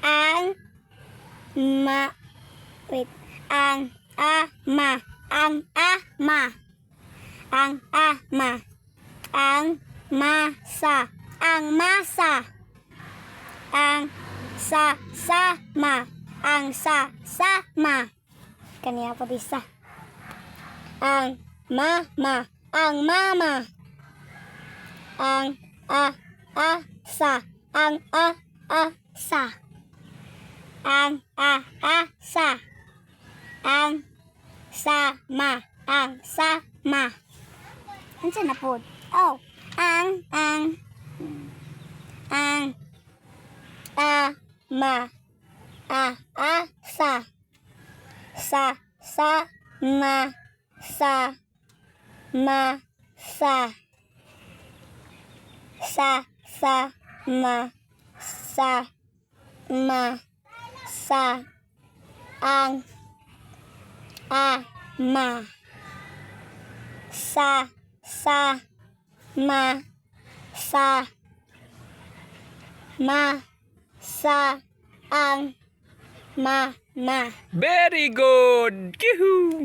ang ma wait ang ama ang ama ang ama ang masa ang masa ang sama ang sama kaniya pa bisa ang mama ang mama ang asa ang asa ang asa ang sama ang sama ano na po oh ang ama asa ma ang ama ang mama. Very good! Yoo-hoo!